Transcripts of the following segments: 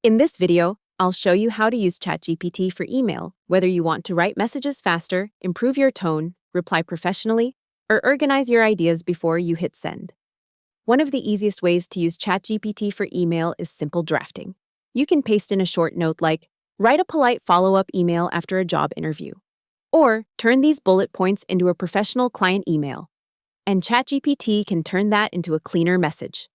In this video, I'll show you how to use ChatGPT for email, whether you want to write messages faster, improve your tone, reply professionally, or organize your ideas before you hit send. One of the easiest ways to use ChatGPT for email is simple drafting. You can paste in a short note like, write a polite follow-up email after a job interview, or turn these bullet points into a professional client email. And ChatGPT can turn that into a cleaner message.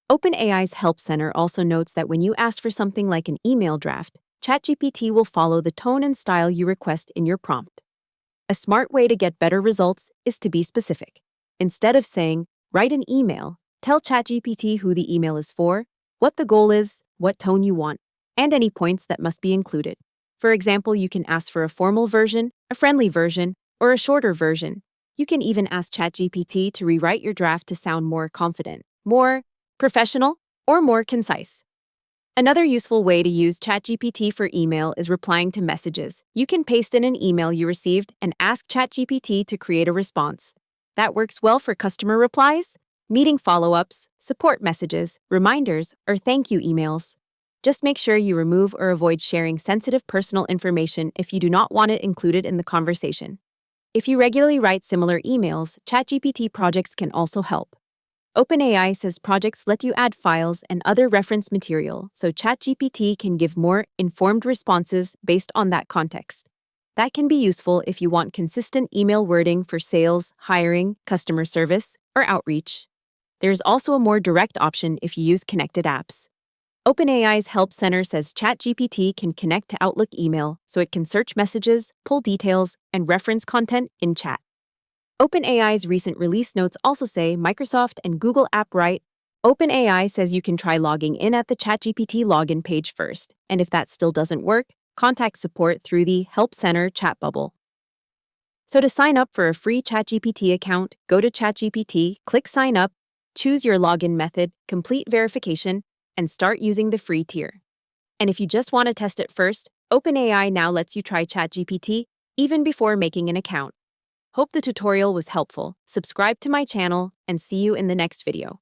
OpenAI's Help Center also notes that when you ask for something like an email draft, ChatGPT will follow the tone and style you request in your prompt. A smart way to get better results is to be specific. Instead of saying, write an email, tell ChatGPT who the email is for, what the goal is, what tone you want, and any points that must be included. For example, you can ask for a formal version, a friendly version, or a shorter version. You can even ask ChatGPT to rewrite your draft to sound more confident, more professional, or more concise. Another useful way to use ChatGPT for email is replying to messages. You can paste in an email you received and ask ChatGPT to create a response. That works well for customer replies, meeting follow-ups, support messages, reminders, or thank you emails. Just make sure you remove or avoid sharing sensitive personal information if you do not want it included in the conversation. If you regularly write similar emails, ChatGPT projects can also help. OpenAI says projects let you add files and other reference material, so ChatGPT can give more informed responses based on that context. That can be useful if you want consistent email wording for sales, hiring, customer service, or outreach. There's also a more direct option if you use connected apps. OpenAI's Help Center says ChatGPT can connect to Outlook email so it can search messages, pull details, and reference content in chat. OpenAI's recent release notes also say Microsoft and Google App Write. OpenAI says you can try logging in at the ChatGPT login page first, and if that still doesn't work, contact support through the Help Center chat bubble. So to sign up for a free ChatGPT account, go to ChatGPT, click Sign Up, choose your login method, complete verification, and start using the free tier. And if you just want to test it first, OpenAI now lets you try ChatGPT even before making an account. Hope the tutorial was helpful. Subscribe to my channel and see you in the next video.